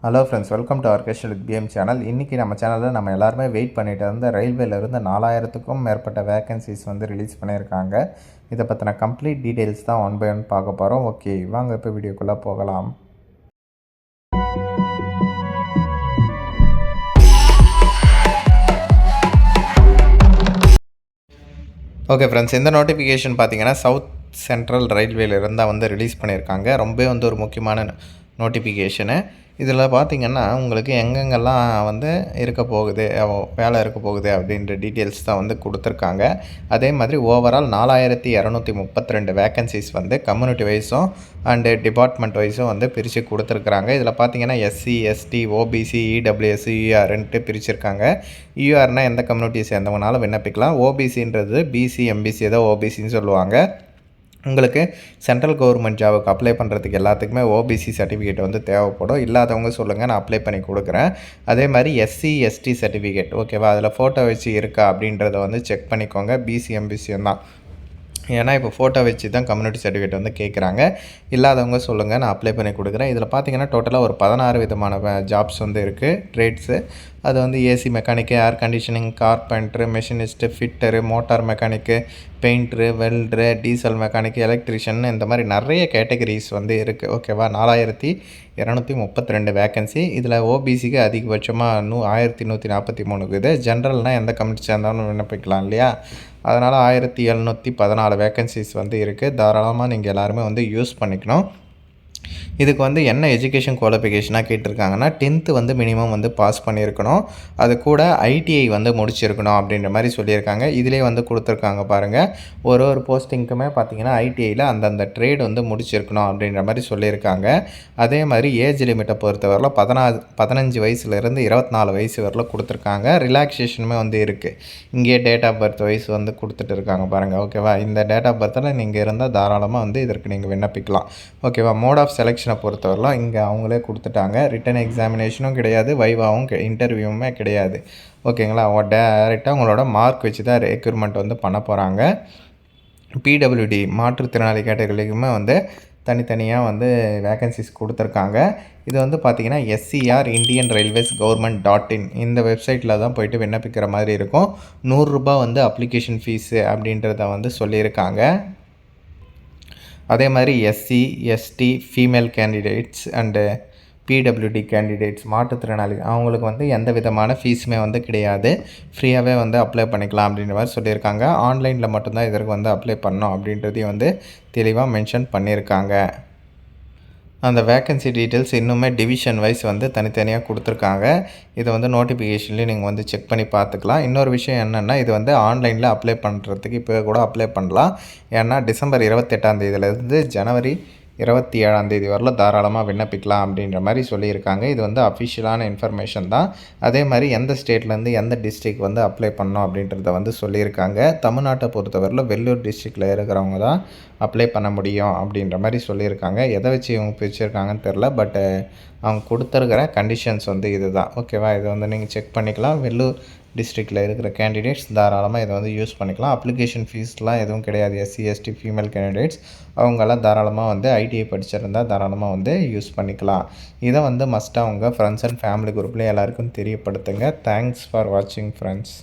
Hello friends, welcome to orchestral game channel. இன்றைக்கி நம்ம சேனலில் நம்ம எல்லாருமே வெயிட் பண்ணிட்டு இருந்த ரயில்வேலேருந்து 4000க்கும் மேற்பட்ட வேக்கன்சிஸ் வந்து ரிலீஸ் பண்ணியிருக்காங்க. இதை பற்றின கம்ப்ளீட் டீட்டெயில்ஸ் தான் ஒன் பை ஒன் பார்க்க போகிறோம். ஓகே, வாங்க இப்போ வீடியோக்குள்ளே போகலாம். ஓகே ஃப்ரெண்ட்ஸ், இந்த நோட்டிஃபிகேஷன் பார்த்தீங்கன்னா சவுத் சென்ட்ரல் ரயில்வேலேருந்து தான் வந்து ரிலீஸ் பண்ணியிருக்காங்க. ரொம்ப வந்து ஒரு முக்கியமான நோட்டிஃபிகேஷனு. இதில் பார்த்திங்கன்னா உங்களுக்கு எங்கெங்கெல்லாம் வந்து இருக்க போகுது, வேலை இருக்க போகுது அப்படின்ற டீட்டெயில்ஸ் தான் வந்து கொடுத்துருக்காங்க. அதே மாதிரி ஓவரால் 4232 வேக்கன்சிஸ் வந்து கம்யூனிட்டி வைஸும் அண்டு டிபார்ட்மெண்ட் வைஸும் வந்து பிரித்து கொடுத்துருக்குறாங்க. இதில் பார்த்திங்கன்னா எஸ்சி, எஸ்டி, ஓபிசி, இடபிள்யூஎஸ், யூஆர்ன்ட்டு பிரிச்சிருக்காங்க. யூஆர்னால் எந்த கம்யூனிட்டியை சேர்ந்தவங்கனாலும் விண்ணப்பிக்கலாம். ஓபிசின்றது பிசி, எம்பிசி ஏதோ ஓபிசின்னு சொல்லுவாங்க. உங்களுக்கு சென்ட்ரல் கவர்மெண்ட் ஜாபுக்கு அப்ளை பண்ணுறதுக்கு எல்லாத்துக்குமே ஓபிசி சர்டிஃபிகேட் வந்து தேவைப்படும். இல்லாதவங்க சொல்லுங்கள், நான் அப்ளை பண்ணி கொடுக்குறேன். அதே மாதிரி எஸ்சி, எஸ்டி சர்டிஃபிகேட் ஓகேவா, அதில் ஃபோட்டோ வச்சு இருக்கா அப்படின்றத வந்து செக் பண்ணிக்கோங்க. பிசி, எம்பிசியும் தான். ஏன்னா இப்போ ஃபோட்டோ வச்சு தான் கம்யூனிட்டி சர்டிஃபிகேட் வந்து கேட்குறாங்க. இல்லாதவங்க சொல்லுங்கள், நான் அப்ளை பண்ணி கொடுக்குறேன். இதில் பார்த்தீங்கன்னா டோட்டலாக ஒரு 16 விதமான ஜாப்ஸ் வந்து இருக்குது, ட்ரேட்ஸு. அது வந்து AC mechanic, air conditioning, carpenter, machinist, fitter, motor mechanic, painter, welder, diesel mechanic, electrician, இந்த மாதிரி நிறைய கேட்டகரிஸ் வந்து இருக்குது. ஓகேவா, 4232 வேக்கன்சி. இதில் ஓபிசிக்கு அதிகபட்சமாக 1143 இருக்குது. ஜென்ரல்னால் எந்த கம்யூனிட்டி சேர்ந்தாலும் விண்ணப்பிக்கலாம் இல்லையா. அதனால் 1714 வேக்கன்சிஸ் வந்து இருக்குது. தாராளமாக நீங்கள் எல்லாருமே வந்து யூஸ் பண்ணிக்கணும். இதுக்கு வந்து என்ன எஜுகேஷன் குவாலிஃபிகேஷனாக கேட்டிருக்காங்கன்னா 10th வந்து மினிமம் வந்து பாஸ் பண்ணியிருக்கணும். அது கூட ஐடிஐ வந்து முடிச்சிருக்கணும் அப்படின்ற மாதிரி சொல்லியிருக்காங்க. இதிலே வந்து கொடுத்துருக்காங்க பாருங்கள். ஒரு போஸ்டிங்க்குமே பார்த்தீங்கன்னா ஐடிஐயில் அந்தந்த ட்ரேட் வந்து முடிச்சிருக்கணும் அப்படின்ற மாதிரி சொல்லியிருக்காங்க. அதே மாதிரி ஏஜ் லிமிட்டை பொறுத்தவரையில் 15 வயசுலேருந்து 24 வயசு வரலாம் கொடுத்துருக்காங்க. ரிலாக்ஸேஷனுமே வந்து இருக்குது. இங்கேயே டேட் ஆஃப் பர்த் வயசு வந்து கொடுத்துட்டு இருக்காங்க பாருங்கள். ஓகேவா, இந்த டேட் ஆஃப் பர்த்தில் நீங்கள் இருந்தால் தாராளமாக வந்து இதற்கு நீங்கள் விண்ணப்பிக்கலாம். ஓகேவா, மோட் ஆஃப் செலெக்ஷனை பொறுத்தவரைலாம் இங்கே அவங்களே கொடுத்துட்டாங்க. ரிட்டன் எக்ஸாமினேஷனும் கிடையாது, வைவாவும் இன்டர்வியூவுமே கிடையாது. ஓகேங்களா, அவங்க டேரெக்டாக உங்களோட மார்க் வச்சு தான் ரெக்ரூட்மெண்ட் வந்து பண்ண போகிறாங்க. பிடபிள்யூடி மாற்றுத்திறனாளி கேட்டகரிக்குமே வந்து தனித்தனியாக வந்து வேக்கன்சிஸ் கொடுத்துருக்காங்க. இது வந்து பார்த்திங்கன்னா எஸ்சிஆர் இந்தியன் ரயில்வேஸ் கவர்மெண்ட்.in இந்த வெப்சைட்டில் தான் போய்ட்டு விண்ணப்பிக்கிற மாதிரி இருக்கும். 100 ரூபா வந்து அப்ளிகேஷன் ஃபீஸு அப்படின்றத வந்து சொல்லியிருக்காங்க. அதே மாதிரி SC, ST, female candidates and PWD candidates மாற்றுத்திறனாளி அவங்களுக்கு வந்து எந்த விதமான ஃபீஸுமே வந்து கிடையாது. ஃப்ரீயாகவே வந்து அப்ளை பண்ணிக்கலாம் அப்படின்ற மாதிரி சொல்லியிருக்காங்க. ஆன்லைனில் மட்டும்தான் இதற்கு வந்து அப்ளை பண்ணோம் அப்படின்றதையும் வந்து தெளிவாக மென்ஷன் பண்ணியிருக்காங்க. அந்த வேக்கன்சி டீட்டெயில்ஸ் இன்னுமே டிவிஷன் வைஸ் வந்து தனித்தனியாக கொடுத்துருக்காங்க. இதை வந்து நோட்டிஃபிகேஷன்லேயும் நீங்கள் வந்து செக் பண்ணி பார்த்துக்கலாம். இன்னொரு விஷயம் என்னென்னா, இது வந்து ஆன்லைனில் அப்ளை பண்ணுறதுக்கு இப்போ கூட அப்ளை பண்ணலாம். ஏன்னா டிசம்பர் 28ஆம் தேதியிலேருந்து ஜனவரி 27ஆம் தேதி வரல தாராளமாக விண்ணப்பிக்கலாம் அப்படின்ற மாதிரி சொல்லியிருக்காங்க. இது வந்து அஃபிஷியலான இன்ஃபர்மேஷன் தான். அதே மாதிரி எந்த ஸ்டேட்லேருந்து எந்த டிஸ்ட்ரிக் வந்து அப்ளை பண்ணோம் அப்படின்றத வந்து சொல்லியிருக்காங்க. தமிழ்நாட்டை பொறுத்தவரையில் வெள்ளூர் டிஸ்ட்ரிக்டில் இருக்கிறவங்க தான் அப்ளை பண்ண முடியும் அப்படின்ற மாதிரி சொல்லியிருக்காங்க. எதை வச்சு இவங்க பிரிச்சிருக்காங்கன்னு தெரில, பட்டு அவங்க கொடுத்துருக்கிற கண்டிஷன்ஸ் வந்து இது தான். ஓகேவா, இதை வந்து நீங்கள் செக் பண்ணிக்கலாம். வெள்ளூர் டிஸ்ட்ரிக்டில் இருக்கிற கேண்டிடேட்ஸ் தாராளமாக இதை வந்து யூஸ் பண்ணிக்கலாம். அப்ளிகேஷன் ஃபீஸ்லாம் எதுவும் கிடையாது. எஸ்சி, எஸ்டி, ஃபீமேல் கேண்டிடேட்ஸ் அவங்கெல்லாம் தாராளமாக வந்து ஐடிஐ படிச்சிருந்தால் தாராளமாக வந்து யூஸ் பண்ணிக்கலாம். இதை வந்து மஸ்ட்டாக உங்கள் ஃப்ரெண்ட்ஸ் அண்ட் ஃபேமிலி குரூப்லேயே எல்லாருக்கும் தெரியப்படுத்துங்க. தேங்க்ஸ் ஃபார் வாட்சிங் ஃப்ரெண்ட்ஸ்.